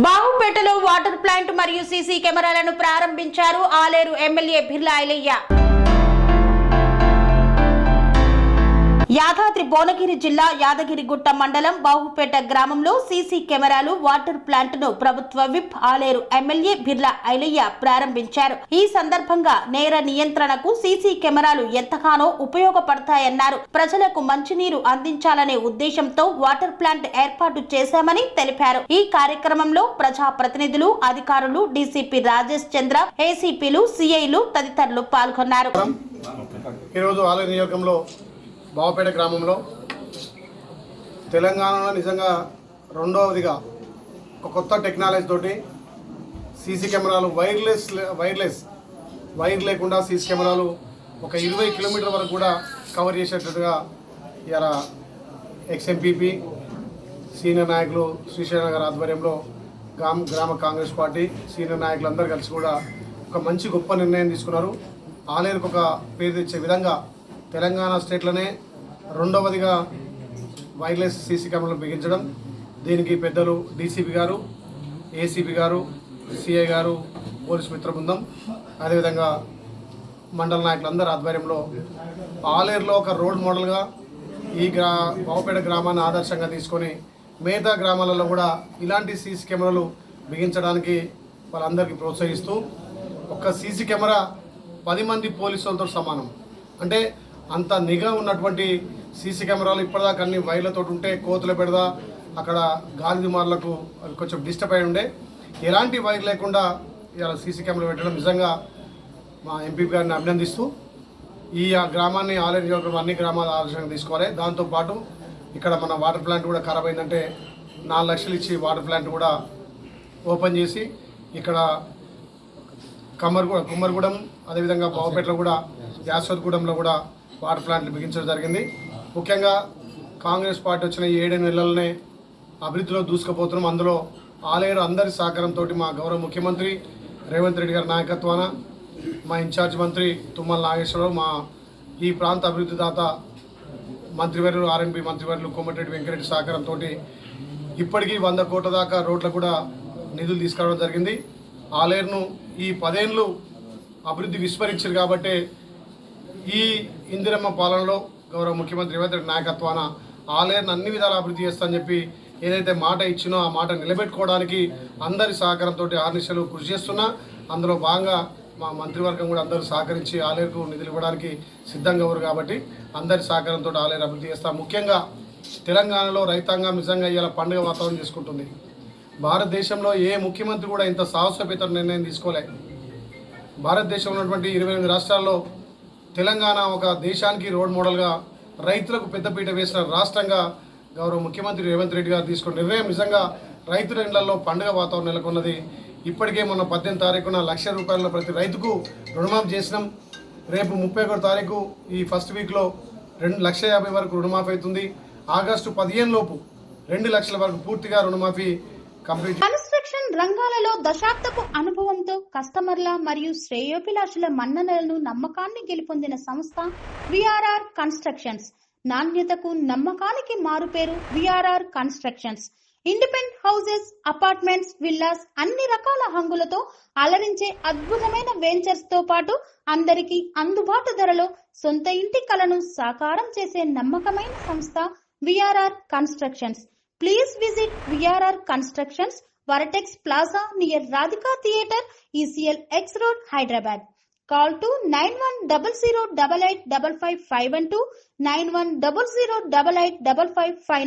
బాహుపేటలో water plant మరియు CC కెమెరాలను ప్రారంభించారు ఆలేరు ఎమ్మెల్యే బిర్లా ఐలయ్య. యాదాద్రి భువనగిరి జిల్లా యాదగిరిగుట్ట మండలం బాహుపేట గ్రామంలో సీసీ కెమెరాలు వాటర్ ప్లాంట్ ను ప్రభుత్వ విప్ ఆలేరు ఎమ్మెల్యే బిర్లా ఐలయ్య ప్రారంభించారు. ఈ సందర్భంగా నేర నియంత్రణకు సీసీ కెమెరాలు ఎంతగానో ఉపయోగపడతాయన్నారు. ప్రజలకు మంచినీరు అందించాలనే ఉద్దేశంతో వాటర్ ప్లాంట్ ఏర్పాటు చేశామని తెలిపారు. ఈ కార్యక్రమంలో ప్రజా ప్రతినిధులు, అధికారులు, డీసీపీ రాజేష్ చంద్ర, ఏసీపీలు, సిఐలు తదితరులు పాల్గొన్నారు. బావపేట గ్రామంలో తెలంగాణలో నిజంగా రెండవదిగా ఒక కొత్త టెక్నాలజీ తోటి సీసీ కెమెరాలు వైర్ లేకుండా సీసీ కెమెరాలు ఒక 20 కిలోమీటర్ల వరకు కూడా కవర్ చేసేటట్టుగా ఇలా ఎక్స్ఎంపీపీ సీనియర్ నాయకులు శ్రీశైలం గారి ఆధ్వర్యంలో గ్రామ కాంగ్రెస్ పార్టీ సీనియర్ నాయకులు అందరూ కలిసి కూడా ఒక మంచి గొప్ప నిర్ణయం తీసుకున్నారు. ఆలేరుకు ఒక పేరు తెచ్చే విధంగా తెలంగాణ స్టేట్లోనే రెండవదిగా వైర్లెస్ సీసీ కెమెరాలు బిగించడం. దీనికి పెద్దలు డీసీపీ గారు, ఏసీపీ గారు, సిఐ గారు, పోలీసు మిత్ర బృందం, అదేవిధంగా మండల నాయకులందరూ ఆధ్వర్యంలో ఆలేరులో ఒక రోల్ మోడల్గా ఈ బావపేట గ్రామాన్ని ఆదర్శంగా తీసుకొని మిగతా గ్రామాలలో కూడా ఇలాంటి సీసీ కెమెరాలు బిగించడానికి వాళ్ళందరికీ ప్రోత్సహిస్తూ ఒక సీసీ కెమెరా 10 మంది పోలీసులతో సమానం. అంటే అంత నిఘా ఉన్నటువంటి సీసీ కెమెరాలు ఇప్పటిదాకా అన్ని వైర్లతో ఉంటే కోతుల పెడదా అక్కడ గాలి దుమార్లకు కొంచెం డిస్టర్బ్ అయి ఉండే. ఎలాంటి వైర్ లేకుండా ఇలా సీసీ కెమెరా పెట్టడం నిజంగా మా ఎంపీ గారిని అభినందిస్తూ ఈ గ్రామాన్ని ఆలేరు నియోజకవర్గం అన్ని గ్రామాల ఆలోచనగా తీసుకోవాలి. దాంతోపాటు ఇక్కడ మన వాటర్ ప్లాంట్ కూడా ఖరాబ్ అయిందంటే 4 లక్షలు ఇచ్చి వాటర్ ప్లాంట్ కూడా ఓపెన్ చేసి ఇక్కడ కుమ్మరిగూడెం అదేవిధంగా బావపేటలో కూడా యాశ్వత్గూడెంలో కూడా వాటర్ ప్లాంట్లు బిగించడం జరిగింది. ముఖ్యంగా కాంగ్రెస్ పార్టీ వచ్చిన 7 నెలలనే అభివృద్ధిలో దూసుకుపోతున్నాం. అందులో ఆలేరు అందరి సహకారంతో మా గౌరవ ముఖ్యమంత్రి రేవంత్ రెడ్డి గారి నాయకత్వాన మా ఇన్ఛార్జ్ మంత్రి తుమ్మల నాగేశ్వరరావు, మా ఈ ప్రాంత అభివృద్ధి దాత మంత్రివర్యులు ఆర్ఎంపీ మంత్రివర్యులు కోమటిరెడ్డి వెంకరెడ్డి సహకారంతో ఇప్పటికీ 100 కోట్ల దాకా రోడ్లకు కూడా నిధులు తీసుకురావడం జరిగింది. ఆలేరును ఈ 10 ఏళ్ళు అభివృద్ధి విస్మరించారు కాబట్టి ఈ ఇందిరమ్మ పాలనలో గౌరవ ముఖ్యమంత్రి రేవంత్ రెడ్డి నాయకత్వాన ఆలేరును అన్ని విధాలు అభివృద్ధి చేస్తానని చెప్పి ఏదైతే మాట ఇచ్చినో ఆ మాట నిలబెట్టుకోవడానికి అందరి సహకారంతో ఆర్నిశలు కృషి చేస్తున్నా. అందులో భాగంగా మా మంత్రివర్గం కూడా అందరూ సహకరించి ఆలేరుకు నిధులు ఇవ్వడానికి సిద్ధంగా ఉన్నారు. కాబట్టి అందరి సహకారంతో ఆలేరు అభివృద్ధి చేస్తాం. ముఖ్యంగా తెలంగాణలో రైతాంగం నిజంగా ఇలా పండుగ వాతావరణం చేసుకుంటుంది. భారతదేశంలో ఏ ముఖ్యమంత్రి కూడా ఇంత సాహసోపేత నిర్ణయం తీసుకోలే. భారతదేశంలో ఉన్నటువంటి 28 రాష్ట్రాల్లో తెలంగాణ ఒక దేశానికి రోల్ మోడల్గా రైతులకు పెద్దపీట వేసిన రాష్ట్రంగా గౌరవ ముఖ్యమంత్రి రేవంత్ రెడ్డి గారు తీసుకున్న నిర్ణయం నిజంగా రైతుల ఇళ్లలో పండుగ వాతావరణం నెలకొన్నది. ఇప్పటికే మొన్న 18 తారీఖున ₹1,00,000 ప్రతి రైతుకు రుణమాఫీ చేసినాం. రేపు 31 తారీఖు ఈ ఫస్ట్ వీక్లో 2,50,000 వరకు రుణమాఫీ అవుతుంది. ఆగస్టు 15 లోపు 2 లక్షల వరకు పూర్తిగా రుణమాఫీ కంప్లీట్. కన్స్ట్రక్షన్ రంగాలలో దశాబ్దపు అనుభవంతో కస్టమర్ల మరియు శ్రేయోభిలాషుల మన్ననలను, నమ్మకాన్ని గెలుపొందిన సంస్థ విఆర్ఆర్ కన్స్ట్రక్షన్స్. నాణ్యతకు, నమ్మకానికి మారుపేరు VRR constructions. Independent houses, apartments, villas అన్ని రకాల హంగులతో అలరించే అద్భుతమైన వెంచర్స్ తో పాటు అందరికీ అందుబాటు ధరలో సొంత ఇంటి కలను సాకారం చేసే నమ్మకమైన సంస్థ VRR constructions. Please visit VRR Constructions, Varatex Plaza near Radhika Theatre, ECL X Road, Hyderabad. Call to 9100885551 9100885559.